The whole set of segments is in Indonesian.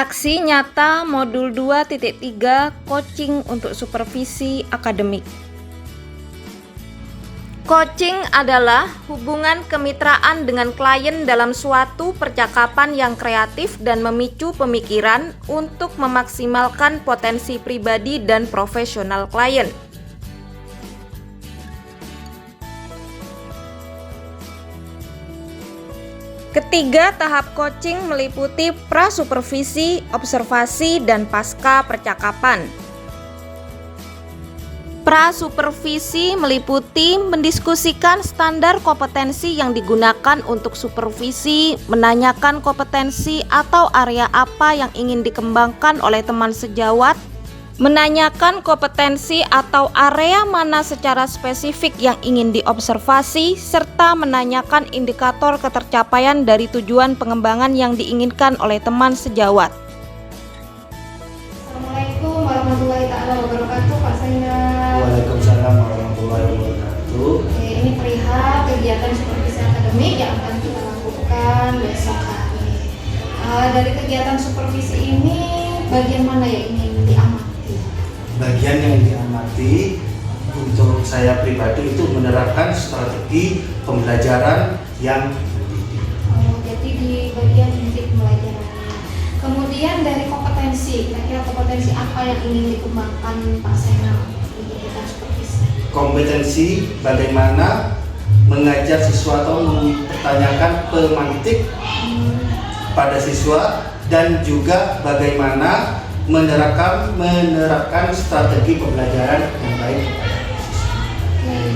Aksi nyata Modul 2.3 Coaching untuk Supervisi Akademik. Coaching adalah hubungan kemitraan dengan klien dalam suatu percakapan yang kreatif dan memicu pemikiran untuk memaksimalkan potensi pribadi dan profesional klien. Ketiga tahap coaching meliputi pra-supervisi, observasi, dan pasca percakapan. Pra-supervisi meliputi mendiskusikan standar kompetensi yang digunakan untuk supervisi, menanyakan kompetensi atau area apa yang ingin dikembangkan oleh teman sejawat, menanyakan kompetensi atau area mana secara spesifik yang ingin diobservasi, serta menanyakan indikator ketercapaian dari tujuan pengembangan yang diinginkan oleh teman sejawat. Assalamualaikum warahmatullahi wabarakatuh, Pak Zainal. Waalaikumsalam warahmatullahi wabarakatuh. Ini perihal kegiatan supervisi akademik yang akan kita lakukan besok hari. Dari kegiatan supervisi ini, bagian mana yang ingin diamati? Bagian yang diamati untuk saya pribadi itu menerapkan strategi pembelajaran yang mendidik. Jadi di bagian inti pembelajaran. Kemudian dari kompetensi, kira-kira kompetensi apa yang ingin dikembangkan Pak Zainal di kegiatan supervisi? Kompetensi bagaimana mengajar siswa atau mempertanyakan pemantik pada siswa, dan juga bagaimana menerapkan strategi pembelajaran yang baik kepada siswa.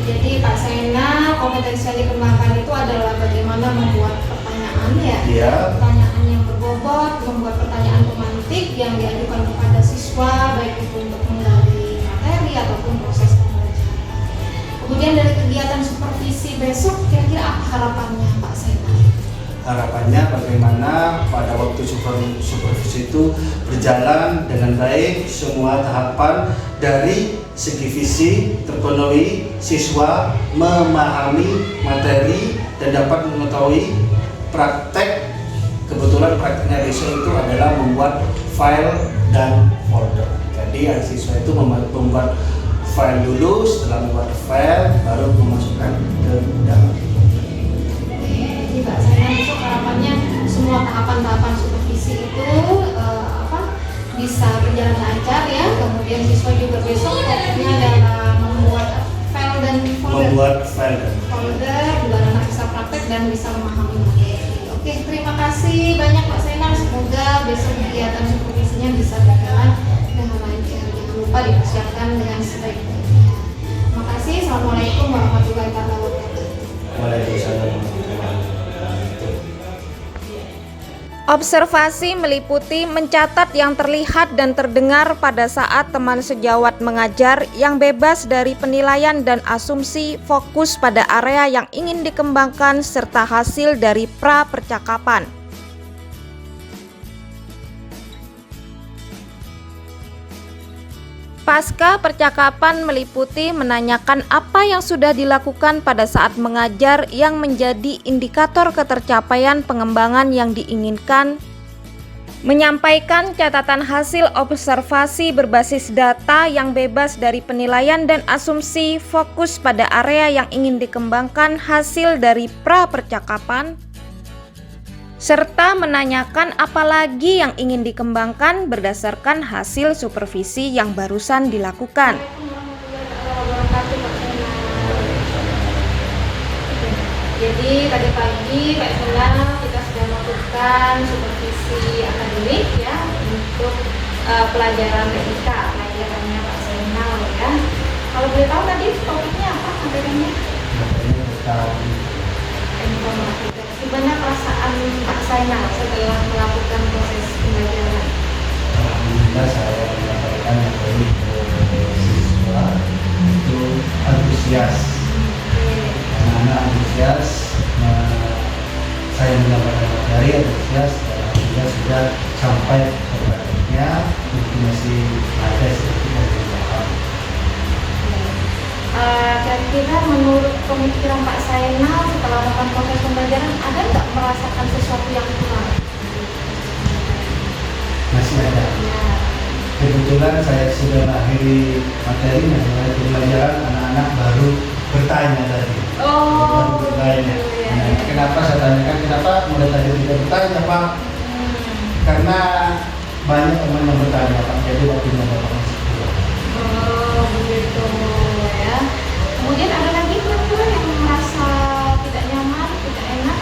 Jadi Pak Zainal, kompetensi yang dikembangkan itu adalah bagaimana membuat pertanyaan pertanyaan yang berbobot, membuat pertanyaan pemantik yang diajukan kepada siswa, baik itu untuk menggali materi ataupun proses pembelajaran. Kemudian dari kegiatan supervisi besok, kira-kira apa harapannya Pak Zainal? Harapannya bagaimana pada waktu supervisi itu berjalan dengan baik, semua tahapan dari segi visi terpenuhi, siswa memahami materi dan dapat mengetahui praktek. Kebetulan prakteknya besok itu adalah membuat file dan folder. Jadi siswa itu membuat file dulu, setelah membuat file baru memasukkan ke dalam. Jadi Pak Zainal, besok harapannya semua tahapan-tahapan supervisi itu bisa berjalan lancar ya. Kemudian siswa juga besok fokusnya adalah membuat file dan folder, juga anak bisa praktek dan bisa memahami materi. Oke, terima kasih banyak Pak Zainal. Semoga besok kegiatan supervisinya bisa berjalan dengan lancar. Jangan lupa dipersiapkan dengan sebaik-baiknya. Terima kasih. Assalamualaikum warahmatullahi wabarakatuh. Waalaikumsalam. Observasi meliputi mencatat yang terlihat dan terdengar pada saat teman sejawat mengajar, yang bebas dari penilaian dan asumsi, fokus pada area yang ingin dikembangkan, serta hasil dari pra-percakapan. Pasca percakapan meliputi menanyakan apa yang sudah dilakukan pada saat mengajar yang menjadi indikator ketercapaian pengembangan yang diinginkan, menyampaikan catatan hasil observasi berbasis data yang bebas dari penilaian dan asumsi, fokus pada area yang ingin dikembangkan, hasil dari pra-percakapan, serta menanyakan apa lagi yang ingin dikembangkan berdasarkan hasil supervisi yang barusan dilakukan. Jadi tadi pagi Pak Zainal kita sudah melakukan supervisi akademik ya untuk pelajaran TIK, pelajarannya Pak Zainal ya. Kalau boleh tahu tadi topiknya apa materinya? Informatika. Gimana perasaan Pak Zainal setelah melakukan proses pembelajaran? Alhamdulillah saya mendapatkan materi siswa itu antusias. Anak-anak antusias, saya mendapatkan materi antusias, dan alhamdulillah sudah sampai ke prakteknya, mungkin masih ada sedikit yang belum paham. Kira-kira menurut pemikiran Pak Zainal setelah melakukan proses pembelajaran, ada nggak merasakan sesuatu yang kurang? kebetulan saya sudah mengakhiri materi mengenai pembelajaran anak-anak baru bertanya tadi. Baru bertanya. Nah, kenapa saya tanyakan kenapa mulai tadi tidak bertanya Pak? Karena banyak teman yang bertanya Pak, jadi waktunya Bapak masih kurang. Oh begitu ya. Kemudian ada lagi kira-kira yang merasa tidak nyaman, tidak enak,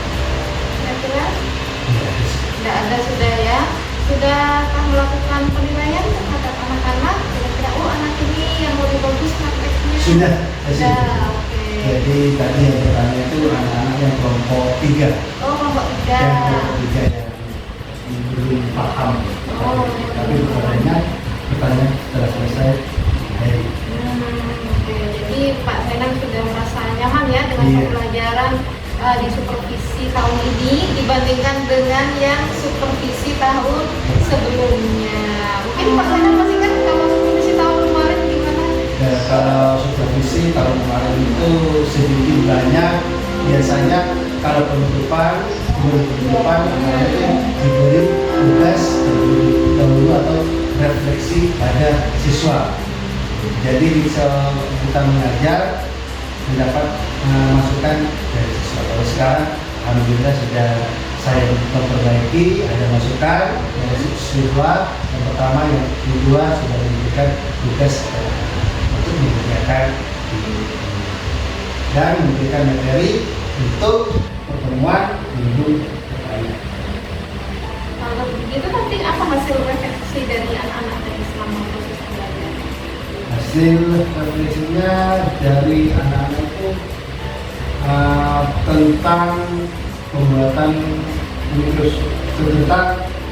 kira-kira? Tidak ada sudah ya. Sudah melakukan penilaian terhadap anak-anak, kira-kira anak ini yang lebih bagus prakteknya? Sudah. Oke. Jadi tadi yang bertanya itu anak-anak yang kelompok 3. Oh kelompok 3. Yang kelompok 3 yang belum paham. Tapi pertanyaan setelah selesai. Oke. Jadi Pak Zainal sudah merasa nyaman ya dengan pembelajaran di supervisi tahun ini dibandingkan dengan yang supervisi tahun sebelumnya. Mungkin Pak Zainal masih kan kalau supervisi tahun kemarin gimana? Ya, kalau supervisi tahun kemarin itu sedikit banyak. Biasanya kalau penutupan itu diberi tugas dahulu atau refleksi pada siswa. Jadi bisa kita mengajar mendapat masukan dari siswa. Kalau sekarang alhamdulillah sudah saya memperbaiki, ada masukan dari siswa. Yang pertama, yang kedua sudah diberikan tugas untuk mengerjakan dan memberikan materi untuk pertemuan minggu depan. Kalau begitu nanti apa hasil refleksi dari anak-anak dari selama proses belajar? Hasil refleksinya dari anak-anak itu tentang pembuatan tentang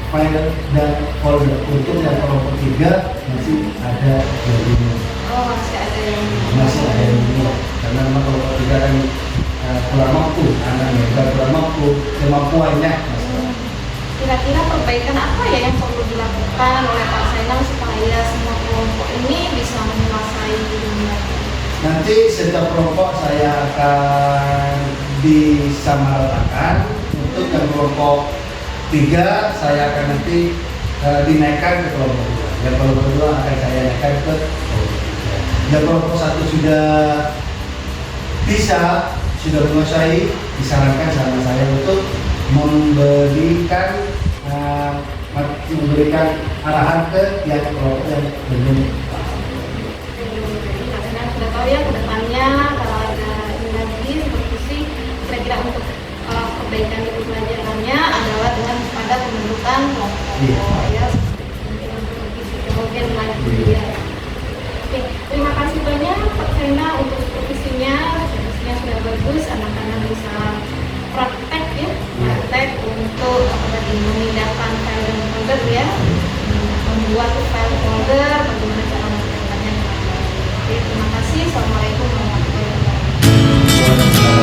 file dan folder. Untuk yang kelompok 3 masih ada jadinya. Oh masih ada yang Karena memang kelompok 3 kan kurang mampu anaknya, kurang mampu kemampuannya. Kira-kira perbaikan apa ya yang perlu dilakukan oleh Pak Zainal supaya semua kelompok ini bisa menguasai dunia? Nanti setiap kelompok saya akan disamaratakan. Untuk yang kelompok 3 saya akan nanti dinaikkan ke kelompok 2. Yang kelompok 2 akan saya naikkan ke kelompok 3. Yang kelompok 1 sudah menguasai, disarankan sama saya untuk memberikan arahan ke yang kelompok yang belum. Jadi Pak Zainal sudah tahu ya kedepannya kalau ada ini lagi supervisi kira-kira untuk perbaikan itu pelajarannya adalah dengan pada pembentukan kelompok ya kemudian lagi ya. Oke, terima kasih banyak Pak Zainal untuk supervisinya sudah bagus, anak-anak bisa praktek ya, praktek untuk tadi memindahkan file dan folder ya, membuat file folder, bagaimana cara mengerjakannya. Oke, terima kasih. Assalamualaikum warahmatullahi wabarakatuh.